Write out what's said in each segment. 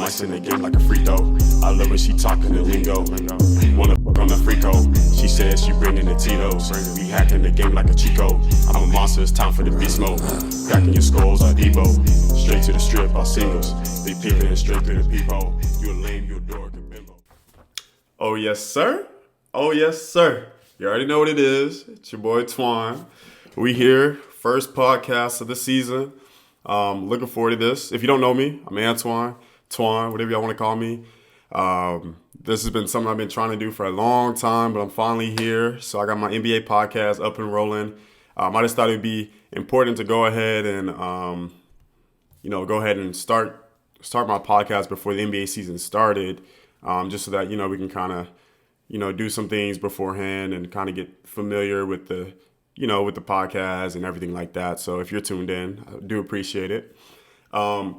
ice in the game like a free throw. I love when she talking the lingo. Wanna fuck on the freako. She says she bringing the Tito's. We hacking the game like a Chico. I'm a monster, it's time for the beast mode. Cracking your skulls like Debo. Straight to the strip, all singles. They peeping straight through the peephole. You a lame, you a dork, a bimbo. Oh yes, sir. Oh yes, sir. You already know what it is. It's your boy Twan. We here, first podcast of the season. Looking forward to this. If you don't know me, I'm Antoine, Twan, whatever y'all want to call me. This has been something I've been trying to do for a long time, but I'm finally here. So I got my NBA podcast up and rolling. I just thought it'd be important to go ahead and, start my podcast before the NBA season started, just so that, we can kind of, do some things beforehand and kind of get familiar with the podcast and everything like that. So if you're tuned in, I do appreciate it.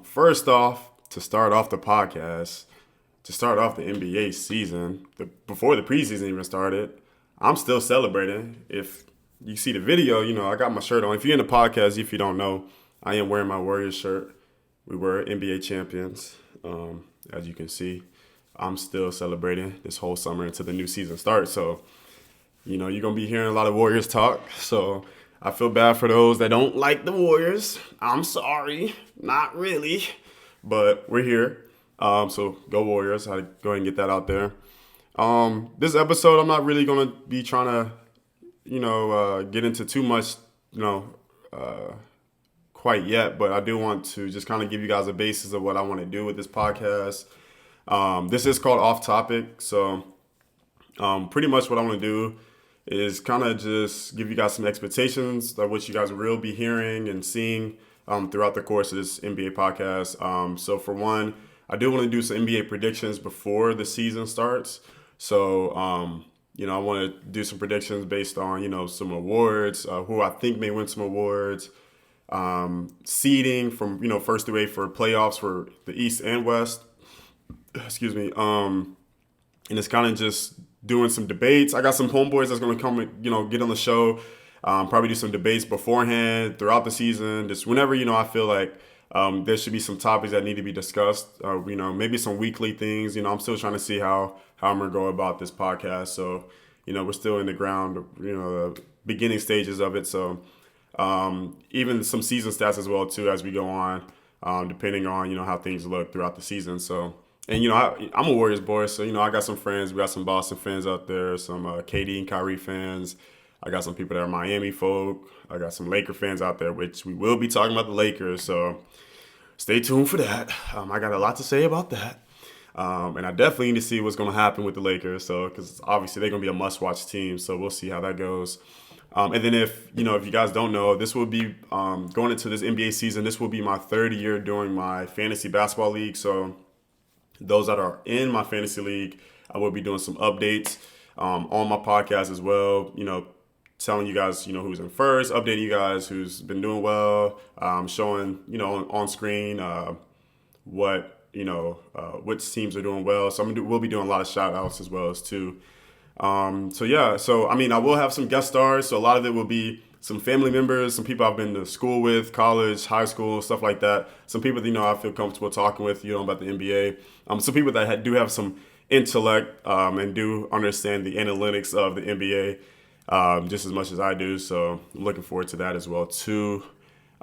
First off, to start off the podcast, to start off the NBA season, before the preseason even started, I'm still celebrating. If you see the video, I got my shirt on. If you're in the podcast, if you don't know, I am wearing my Warriors shirt. We were NBA champions, as you can see. I'm still celebrating this whole summer until the new season starts. So, you're going to be hearing a lot of Warriors talk. So I feel bad for those that don't like the Warriors. I'm sorry. Not really. But we're here. So go Warriors. I go ahead and get that out there. This episode, I'm not really going to be trying to, get into too much, quite yet. But I do want to just kind of give you guys a basis of what I want to do with this podcast. This is called OffTopic. So pretty much what I want to do is kind of just give you guys some expectations of what you guys will be hearing and seeing throughout the course of this NBA podcast. So for one, I do want to do some NBA predictions before the season starts. So, I want to do some predictions based on, some awards, who I think may win some awards, seeding from, first through eight for playoffs for the East and West. Excuse me. And it's kind of just doing some debates. I got some homeboys that's going to come, get on the show, probably do some debates beforehand, throughout the season, just whenever, I feel like there should be some topics that need to be discussed, maybe some weekly things. I'm still trying to see how I'm going to go about this podcast. So, we're still in the ground, the beginning stages of it. So even some season stats as well, too, as we go on, depending on, how things look throughout the season. So, and, I'm a Warriors boy, so, I got some friends. We got some Boston fans out there, some KD and Kyrie fans. I got some people that are Miami folk. I got some Laker fans out there, which we will be talking about the Lakers, so stay tuned for that. I got a lot to say about that. And I definitely need to see what's going to happen with the Lakers, so because obviously they're going to be a must-watch team, so we'll see how that goes. And then if you guys don't know, this will be going into this NBA season, this will be my third year doing my fantasy basketball league, so those that are in my fantasy league, I will be doing some updates on my podcast as well, telling you guys, who's in first, updating you guys who's been doing well, showing, on screen which teams are doing well. So we'll be doing a lot of shout outs as well as too. I will have some guest stars. So a lot of it will be some family members, some people I've been to school with, college, high school, stuff like that. Some people that, I feel comfortable talking with, about the NBA. Some people that do have some intellect and do understand the analytics of the NBA just as much as I do. So I'm looking forward to that as well too.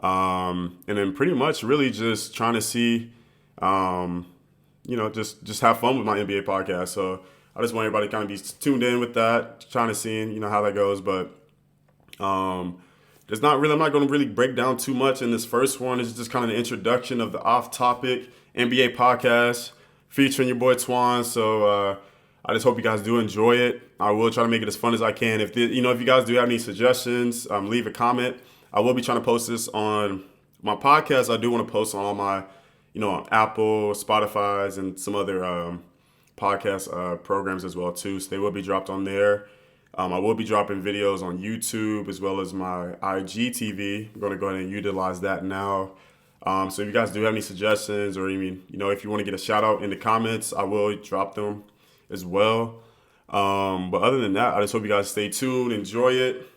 And then pretty much really just trying to see, just have fun with my NBA podcast. So I just want everybody to kind of be tuned in with that, trying to see, how that goes. But I'm not going to really break down too much in this first one. It's just kind of an introduction of the OffTopic NBA podcast featuring your boy Twan. So I just hope you guys do enjoy it. I will try to make it as fun as I can. If you guys do have any suggestions, leave a comment. I will be trying to post this on my podcast. I do want to post on all my, on Apple, Spotify's, and some other podcast programs as well too. So they will be dropped on there. I will be dropping videos on YouTube as well as my IGTV. I'm going to go ahead and utilize that now. So if you guys do have any suggestions or even, if you want to get a shout out in the comments, I will drop them as well. But other than that, I just hope you guys stay tuned, enjoy it.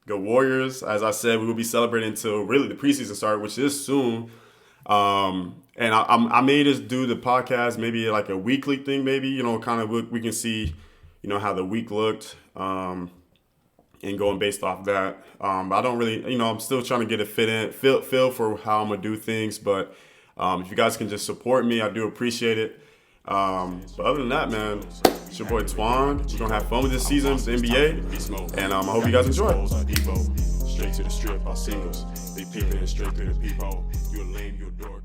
Go Warriors. As I said, we will be celebrating until really the preseason start, which is soon. And I may just do the podcast maybe like a weekly thing, maybe, you know, kind of we can see, you know, how the week looked, and going based off that. But I don't really, you know, I'm still trying to get a feel for how I'm gonna do things. But if you guys can just support me, I do appreciate it. But other than that, man, it's your boy Twan. We're gonna have fun with this season, the NBA, and I hope you guys enjoy. Straight to the strip, our singles. They peeping straight through the peephole. You a lame, you a dork.